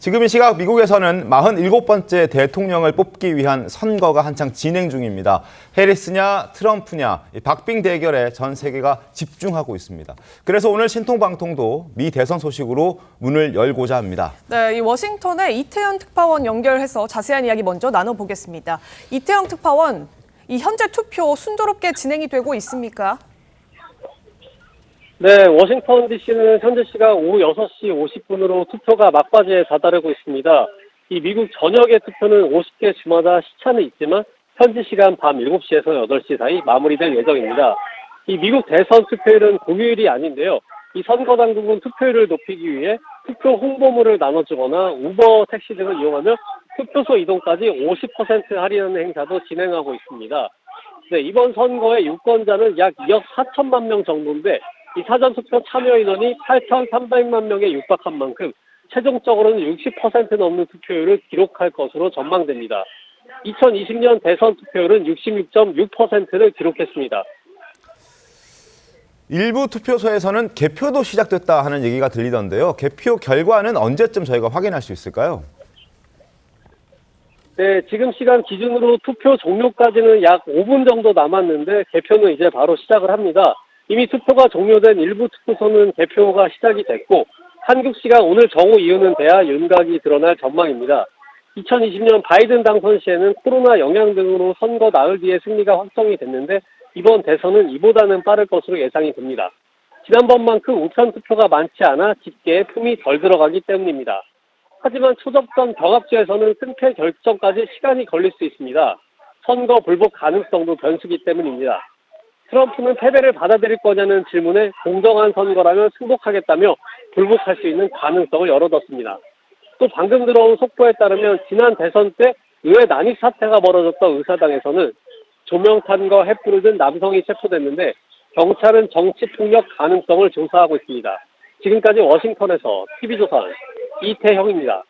지금 이 시각 미국에서는 47번째 대통령을 뽑기 위한 선거가 한창 진행 중입니다. 해리스냐 트럼프냐 박빙 대결에 전 세계가 집중하고 있습니다. 그래서 오늘 신통방통도 미 대선 소식으로 문을 열고자 합니다. 네, 이 워싱턴의 이태현 특파원 연결해서 자세한 이야기 먼저 나눠보겠습니다. 이태영 특파원, 이 현재 투표 순조롭게 진행이 되고 있습니까? 네, 워싱턴 DC는 현재 시각 오후 6시 50분으로 투표가 막바지에 다다르고 있습니다. 이 미국 전역의 투표는 50개 주마다 시차는 있지만 현지 시간 밤 7시에서 8시 사이 마무리될 예정입니다. 이 미국 대선 투표일은 공휴일이 아닌데요. 이 선거 당국은 투표율을 높이기 위해 투표 홍보물을 나눠주거나 우버 택시 등을 이용하며 투표소 이동까지 50% 할인하는 행사도 진행하고 있습니다. 네, 이번 선거의 유권자는 약 2억 4천만 명 정도인데 이 사전투표 참여 인원이 8,300만 명에 육박한 만큼 최종적으로는 60% 넘는 투표율을 기록할 것으로 전망됩니다. 2020년 대선 투표율은 66.6%를 기록했습니다. 일부 투표소에서는 개표도 시작됐다 하는 얘기가 들리던데요. 개표 결과는 언제쯤 저희가 확인할 수 있을까요? 네, 지금 시간 기준으로 투표 종료까지는 약 5분 정도 남았는데 개표는 이제 바로 시작을 합니다. 이미 투표가 종료된 일부 투표소는 개표가 시작이 됐고 한국 시간 오늘 정오 이후는 돼야 윤곽이 드러날 전망입니다. 2020년 바이든 당선 시에는 코로나 영향 등으로 선거 나흘 뒤에 승리가 확정이 됐는데 이번 대선은 이보다는 빠를 것으로 예상이 됩니다. 지난번만큼 우편 투표가 많지 않아 집계에 품이 덜 들어가기 때문입니다. 하지만 초접전 경합주에서는 승패 결정까지 시간이 걸릴 수 있습니다. 선거 불복 가능성도 변수기 때문입니다. 트럼프는 패배를 받아들일 거냐는 질문에 공정한 선거라면 승복하겠다며 불복할 수 있는 가능성을 열어뒀습니다. 또 방금 들어온 속보에 따르면 지난 대선 때 의회 난입 사태가 벌어졌던 의사당에서는 조명탄과 횃불을 든 남성이 체포됐는데 경찰은 정치폭력 가능성을 조사하고 있습니다. 지금까지 워싱턴에서 TV조선 이태형입니다.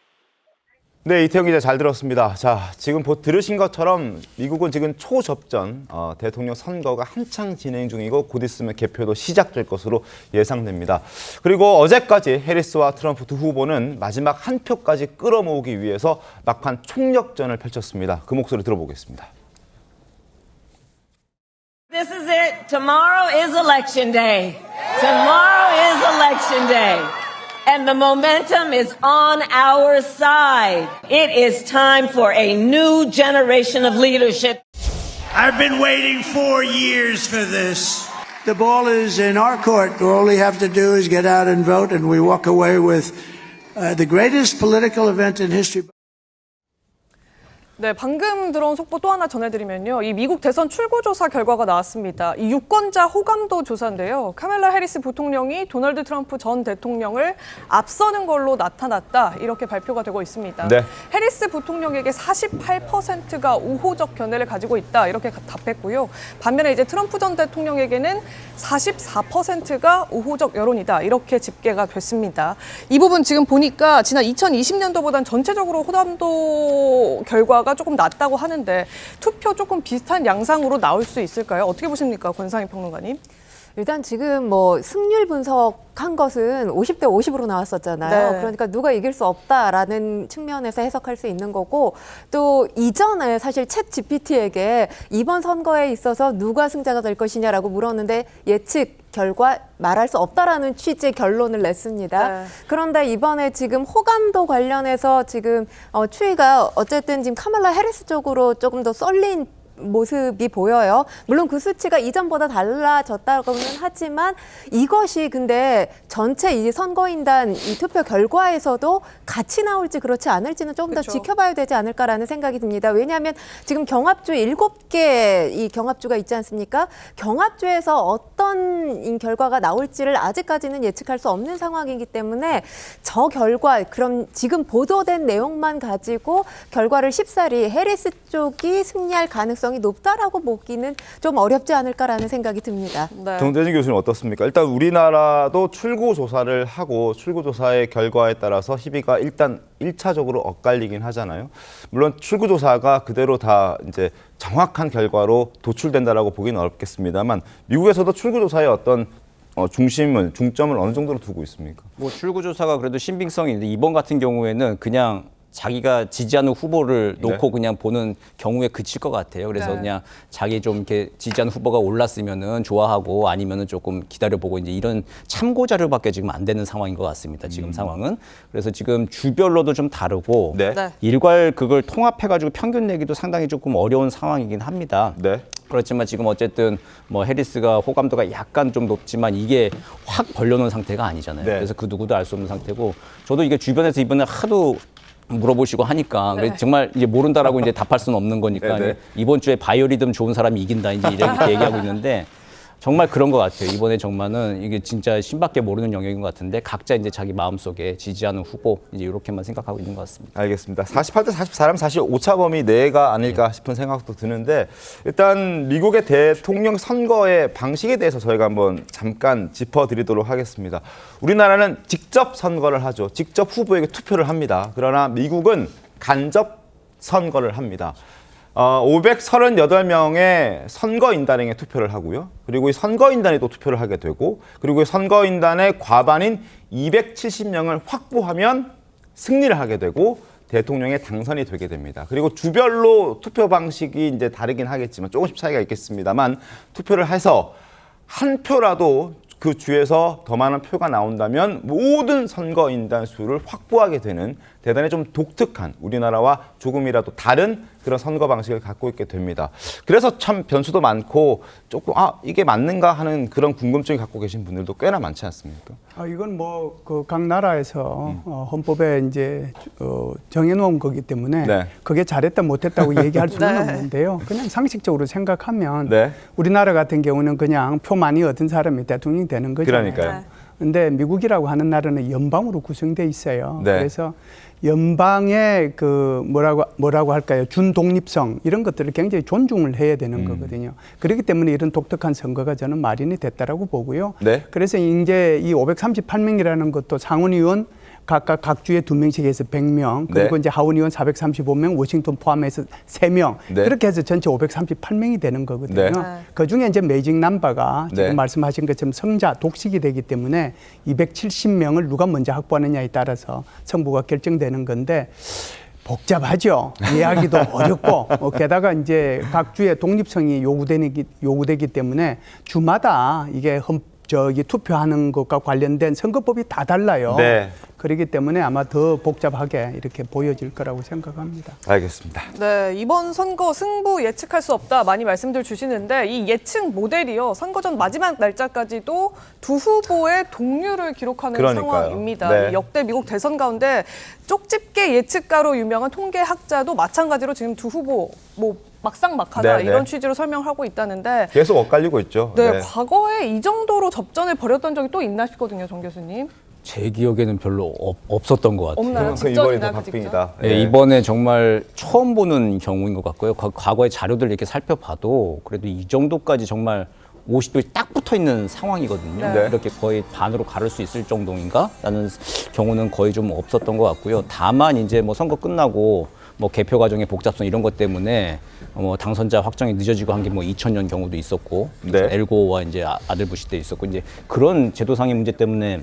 네, 이태영 기자 잘 들었습니다. 자, 지금 들으신 것처럼 미국은 지금 초접전 대통령 선거가 한창 진행 중이고 곧 있으면 개표도 시작될 것으로 예상됩니다. 그리고 어제까지 해리스와 트럼프 두 후보는 마지막 한 표까지 끌어모으기 위해서 막판 총력전을 펼쳤습니다. 그 목소리 들어보겠습니다. This is it. Tomorrow is election day. Tomorrow is election day. And the momentum is on our side. It is time for a new generation of leadership. I've been waiting 4 years for this. The ball is in our court. All we have to do is get out and vote, and we walk away with the greatest political event in history. 네, 방금 들어온 속보 또 하나 전해드리면요. 이 미국 대선 출구조사 결과가 나왔습니다. 이 유권자 호감도 조사인데요. 카멜라 해리스 부통령이 도널드 트럼프 전 대통령을 앞서는 걸로 나타났다. 이렇게 발표가 되고 있습니다. 네. 해리스 부통령에게 48%가 우호적 견해를 가지고 있다. 이렇게 답했고요. 반면에 이제 트럼프 전 대통령에게는 44%가 우호적 여론이다. 이렇게 집계가 됐습니다. 이 부분 지금 보니까 지난 2020년도보다는 전체적으로 호감도 결과가 조금 낮다고 하는데 투표 조금 비슷한 양상으로 나올 수 있을까요? 어떻게 보십니까, 권상희 평론가님? 일단 지금 뭐 승률 분석한 것은 50대 50으로 나왔었잖아요. 네. 그러니까 누가 이길 수 없다라는 측면에서 해석할 수 있는 거고 또 이전에 사실 챗 GPT에게 이번 선거에 있어서 누가 승자가 될 것이냐라고 물었는데 예측 결과 말할 수 없다라는 취지의 결론을 냈습니다. 네. 그런데 이번에 지금 호감도 관련해서 지금 추이가 어쨌든 지금 카멀라 해리스 쪽으로 조금 더 쏠린 모습이 보여요. 물론 그 수치가 이전보다 달라졌다고는 하지만 이것이 근데 전체 이 선거인단 이 투표 결과에서도 같이 나올지 그렇지 않을지는 조금 더 지켜봐야 되지 않을까라는 생각이 듭니다. 왜냐하면 지금 경합주 7개 이 경합주가 있지 않습니까? 경합주에서 어떤 결과가 나올지를 아직까지는 예측할 수 없는 상황이기 때문에 저 결과 그럼 지금 보도된 내용만 가지고 결과를 쉽사리 해리스 쪽이 승리할 가능성이 높다라고 보기는 좀 어렵지 않을까라는 생각이 듭니다. 네. 정재진 교수님 어떻습니까? 일단 우리나라도 출구조사를 하고 출구조사의 결과에 따라서 희비가 일단 1차적으로 엇갈리긴 하잖아요. 물론 출구조사가 그대로 다 이제 정확한 결과로 도출된다라고 보기는 어렵겠습니다만 미국에서도 출구조사의 어떤 중점을 어느 정도로 두고 있습니까? 뭐 출구조사가 그래도 신빙성이 있는데 이번 같은 경우에는 그냥 자기가 지지하는 후보를 놓고 그냥 보는 경우에 그칠 것 같아요. 그래서 네. 그냥 자기 좀 이렇게 지지하는 후보가 올랐으면은 좋아하고 아니면은 조금 기다려보고 이제 이런 참고 자료밖에 지금 안 되는 상황인 것 같습니다. 지금 상황은. 그래서 지금 주별로도 좀 다르고 네. 네. 일괄 그걸 통합해가지고 평균 내기도 상당히 조금 어려운 상황이긴 합니다. 네. 그렇지만 지금 어쨌든 뭐 해리스가 호감도가 약간 좀 높지만 이게 확 벌려놓은 상태가 아니잖아요. 네. 그래서 그 누구도 알 수 없는 상태고 저도 이게 주변에서 이번에 하도 물어보시고 하니까 그래서 정말 이제 모른다라고 이제 답할 수는 없는 거니까 네, 네. 이번 주에 바이오리듬 좋은 사람이 이긴다 이제 이렇게 얘기하고 있는데 정말 그런 것 같아요. 이번에 정말은 이게 진짜 신밖에 모르는 영역인 것 같은데 각자 이제 자기 마음속에 지지하는 후보 이제 이렇게만 생각하고 있는 것 같습니다. 알겠습니다. 48대 44라면 사실 오차범위 내가 아닐까 싶은 생각도 드는데 일단 미국의 대통령 선거의 방식에 대해서 저희가 한번 잠깐 짚어드리도록 하겠습니다. 우리나라는 직접 선거를 하죠. 직접 후보에게 투표를 합니다. 그러나 미국은 간접 선거를 합니다. 538명의 선거인단에게 투표를 하고요. 그리고 이 선거인단이 또 투표를 하게 되고 그리고 이 선거인단의 과반인 270명을 확보하면 승리를 하게 되고 대통령에 당선이 되게 됩니다. 그리고 주별로 투표 방식이 이제 다르긴 하겠지만 조금씩 차이가 있겠습니다만 투표를 해서 한 표라도 그 주에서 더 많은 표가 나온다면 모든 선거인단 수를 확보하게 되는 대단히 좀 독특한 우리나라와 조금이라도 다른 그런 선거 방식을 갖고 있게 됩니다. 그래서 참 변수도 많고 조금 이게 맞는가 하는 그런 궁금증이 갖고 계신 분들도 꽤나 많지 않습니까? 이건 뭐 그 각 나라에서 헌법에 이제 정해놓은 거기 때문에 네. 그게 잘했다 못했다고 얘기할 수는 네. 없는데요. 그냥 상식적으로 생각하면 네. 우리나라 같은 경우는 그냥 표 많이 얻은 사람이 대통령이 되는 거죠. 그러니까요. 근데 미국이라고 하는 나라는 연방으로 구성돼 있어요. 네. 그래서 연방의 그 뭐라고 할까요? 준독립성 이런 것들을 굉장히 존중을 해야 되는 거거든요. 그렇기 때문에 이런 독특한 선거가 저는 마련이 됐다라고 보고요. 네. 그래서 이제 이 538명이라는 것도 상원의원 각각 각 주에 2명씩 해서 100명, 그리고 네. 이제 하원의원 435명, 워싱턴 포함해서 3명, 네. 그렇게 해서 전체 538명이 되는 거거든요. 네. 그 중에 이제 매직 넘버가 지금 네. 말씀하신 것처럼 성자, 독식이 되기 때문에 270명을 누가 먼저 확보하느냐에 따라서 승부가 결정되는 건데 복잡하죠. 이해하기도 어렵고 게다가 이제 각 주의 독립성이 요구되기 때문에 주마다 이게 투표하는 것과 관련된 선거법이 다 달라요. 네. 그렇기 때문에 아마 더 복잡하게 이렇게 보여질 거라고 생각합니다. 알겠습니다. 네, 이번 선거 승부 예측할 수 없다 많이 말씀들 주시는데 이 예측 모델이요. 선거 전 마지막 날짜까지도 두 후보의 동률을 기록하는 그러니까요. 상황입니다. 네. 이 역대 미국 대선 가운데 쪽집게 예측가로 유명한 통계학자도 마찬가지로 지금 두 후보 막상 막하다 네, 네. 이런 취지로 설명하고 있다는데 계속 엇갈리고 있죠. 네, 과거에 이 정도로 접전을 벌였던 적이 또 있나 싶거든요, 정 교수님. 제 기억에는 별로 없었던 것 같아요. 없나요? 그만큼 이번이 직전이나 더 그 직전? 바뀝니다. 네, 이번에 정말 처음 보는 경우인 것 같고요. 과거의 자료들 이렇게 살펴봐도 그래도 이 정도까지 정말 50도에 딱 붙어 있는 상황이거든요. 네. 이렇게 거의 반으로 가를 수 있을 정도인가? 라는 경우는 거의 좀 없었던 것 같고요. 다만 이제 뭐 선거 끝나고 뭐 개표 과정의 복잡성 이런 것 때문에 당선자 확정이 늦어지고 한 게 뭐 2000년 경우도 있었고, 네. 엘고와 이제 아들 부시 때 있었고, 이제 그런 제도상의 문제 때문에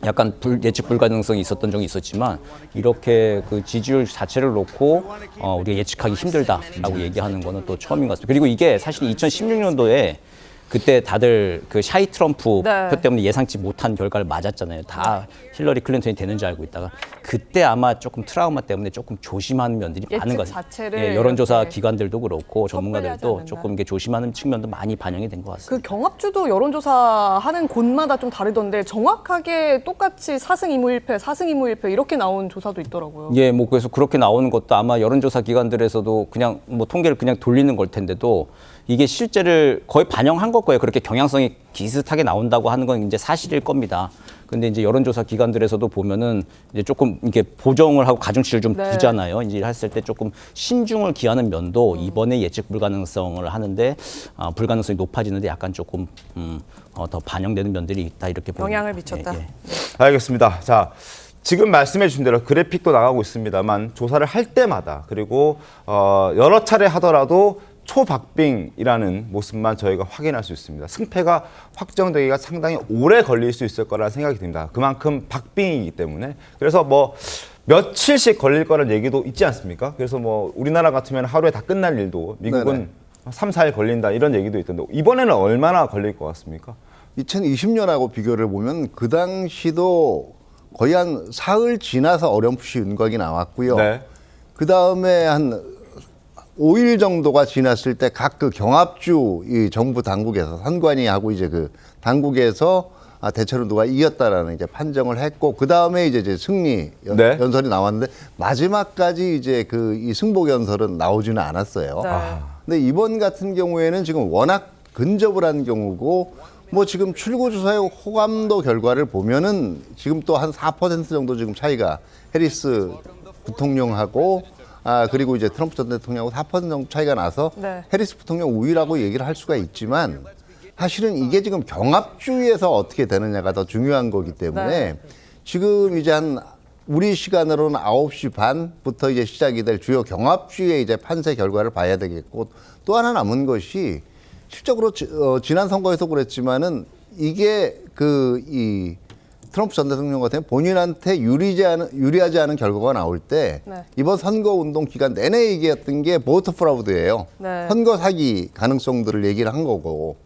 약간 예측 불가능성이 있었던 적이 있었지만 이렇게 그 지지율 자체를 놓고 우리가 예측하기 힘들다라고 얘기하는 거는 또 처음인 것 같습니다. 그리고 이게 사실 2016년도에 그때 다들 그 샤이 트럼프 네. 표 때문에 예상치 못한 결과를 맞았잖아요. 다 힐러리 클린턴이 되는 줄 알고 있다가 그때 아마 조금 트라우마 때문에 조금 조심하는 면들이 많은 것 같아요. 자체를 여론조사 이렇게 기관들도 그렇고 섣불리 하지 전문가들도 않는다. 조금 이게 조심하는 측면도 많이 반영이 된 것 같습니다. 그 경합주도 여론조사하는 곳마다 좀 다르던데 정확하게 똑같이 4승 2무 1패, 4승 2무 1패 이렇게 나온 조사도 있더라고요. 예, 뭐 그래서 그렇게 나오는 것도 아마 여론조사 기관들에서도 그냥 뭐 통계를 그냥 돌리는 걸 텐데도 이게 실제를 거의 반영한 걸 거예요. 그렇게 경향성이 비슷하게 나온다고 하는 건 이제 사실일 겁니다. 근데 이제 여론조사 기관들에서도 보면은 이제 조금 이렇게 보정을 하고 가중치를 좀 네. 두잖아요. 이제 했을 때 조금 신중을 기하는 면도 이번에 예측 불가능성을 하는데 불가능성이 높아지는데 약간 조금 더 반영되는 면들이 있다 이렇게 보입니다. 영향을 미쳤다. 예, 예. 알겠습니다. 자, 지금 말씀해 주신 대로 그래픽도 나가고 있습니다만 조사를 할 때마다 그리고 여러 차례 하더라도 초박빙이라는 모습만 저희가 확인할 수 있습니다. 승패가 확정되기가 상당히 오래 걸릴 수 있을 거라는 생각이 듭니다. 그만큼 박빙이기 때문에. 그래서 뭐 며칠씩 걸릴 거라는 얘기도 있지 않습니까? 그래서 뭐 우리나라 같으면 하루에 다 끝날 일도 미국은 3, 4일 걸린다 이런 얘기도 있던데 이번에는 얼마나 걸릴 것 같습니까? 2020년하고 비교를 보면 그 당시도 거의 한 사흘 지나서 어렴풋이 윤곽이 나왔고요. 네. 그 다음에 한 5일 정도가 지났을 때 각 그 경합주 이 정부 당국에서 선관위 하고 이제 그 당국에서 대체로 누가 이겼다라는 이제 판정을 했고 그 다음에 이제 승리 네. 연설이 나왔는데 마지막까지 이제 그 이 승복 연설은 나오지는 않았어요. 네. 근데 이번 같은 경우에는 지금 워낙 근접을 한 경우고 뭐 지금 출구조사의 호감도 결과를 보면은 지금 또 한 4% 정도 지금 차이가 해리스 부통령하고 그리고 이제 트럼프 전 대통령하고 4% 정도 차이가 나서 네. 해리스 부통령 우위라고 얘기를 할 수가 있지만 사실은 이게 지금 경합주에서 어떻게 되느냐가 더 중요한 거기 때문에 네. 지금 이제 한 우리 시간으로는 9시 반부터 이제 시작이 될 주요 경합주의 이제 판세 결과를 봐야 되겠고 또 하나 남은 것이 실적으로 지난 선거에서 그랬지만은 이게 이 트럼프 전 대통령 같은 본인한테 유리하지 않은 결과가 나올 때 네. 이번 선거 운동 기간 내내 얘기했던 게 보트 프라우드예요. 네. 선거 사기 가능성들을 얘기를 한 거고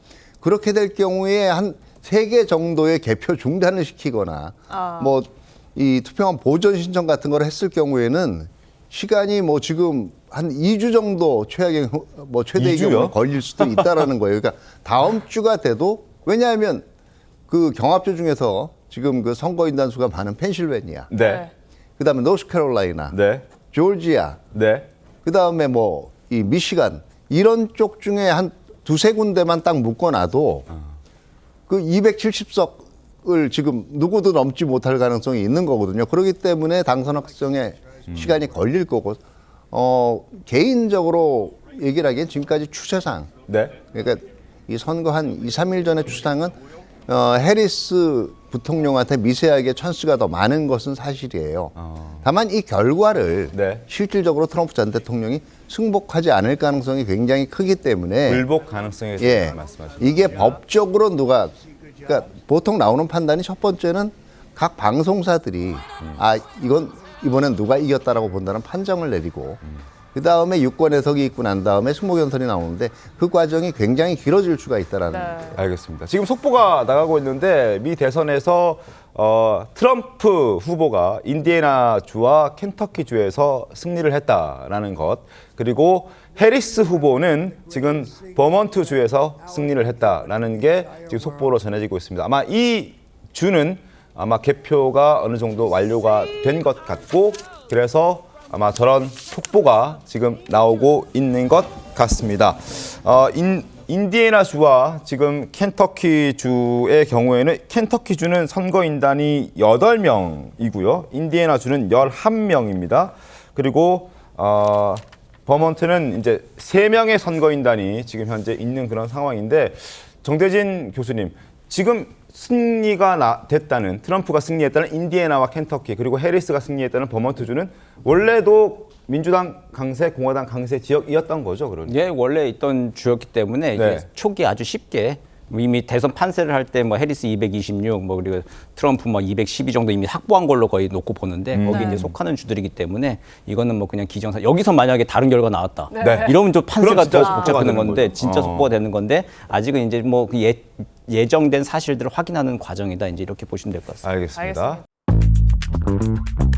그렇게 될 경우에 한 3개 정도의 개표 중단을 시키거나 뭐 이 투표함 보존 신청 같은 걸 했을 경우에는 시간이 뭐 지금 한 2주 정도 최악의 뭐 최대의 2주요? 경우 걸릴 수도 있다라는 거예요. 그러니까 다음 주가 돼도 왜냐하면 그 경합주 중에서 지금 그 선거인단 수가 많은 펜실베니아, 네. 그다음에 노스캐롤라이나, 네. 조지아, 네. 그다음에 뭐 이 미시간 이런 쪽 중에 한 2-3군데만 딱 묶어놔도 그 270석을 지금 누구도 넘지 못할 가능성이 있는 거거든요. 그렇기 때문에 당선 확정에 시간이 걸릴 거고 개인적으로 얘기를 하기엔 지금까지 추세상 네. 그러니까 이 선거 한 2-3일 전의 추세상은 해리스 부통령한테 미세하게 찬스가 더 많은 것은 사실이에요. 다만 이 결과를 네. 실질적으로 트럼프 전 대통령이 승복하지 않을 가능성이 굉장히 크기 때문에 불복 가능성에 대해서 말씀하시죠. 이게 법적으로 그러니까 보통 나오는 판단이 첫 번째는 각 방송사들이 이건 이번엔 누가 이겼다라고 본다는 판정을 내리고 그 다음에 유권 해석이 있고 난 다음에 승복 연설이 나오는데 그 과정이 굉장히 길어질 수가 있다라는 거죠. 알겠습니다. 지금 속보가 나가고 있는데 미 대선에서 트럼프 후보가 인디애나 주와 켄터키 주에서 승리를 했다라는 것 그리고 해리스 후보는 지금 버몬트 주에서 승리를 했다라는 게 지금 속보로 전해지고 있습니다. 아마 이 주는 아마 개표가 어느 정도 완료가 된 것 같고 그래서 아마 저런 속보가 지금 나오고 있는 것 같습니다. 인디애나 주와 지금 켄터키 주의 경우에는 켄터키 주는 선거인단이 8명이고요. 인디애나 주는 11명입니다. 그리고 버몬트는 이제 3명의 선거인단이 지금 현재 있는 그런 상황인데 정대진 교수님, 지금 승리가 됐다는 트럼프가 승리했다는 인디애나와 켄터키 그리고 해리스가 승리했다는 버몬트주는 원래도 민주당 강세, 공화당 강세 지역이었던 거죠, 그러니까. 예, 원래 있던 주였기 때문에 이게 초기에 아주 쉽게 이미 대선 판세를 할 때 뭐 해리스 226, 뭐 그리고 트럼프 뭐 212 정도 이미 확보한 걸로 거의 놓고 보는데 거기 이제 속하는 주들이기 때문에 이거는 뭐 그냥 기정사. 여기서 만약에 다른 결과 나왔다. 네. 이러면 좀 판세가 진짜 더 복잡해지는 건데 거죠. 진짜 속보가 되는 건데 아직은 이제 뭐 예정된 사실들을 확인하는 과정이다. 이제 이렇게 보시면 될 것 같습니다. 알겠습니다. 알겠습니다.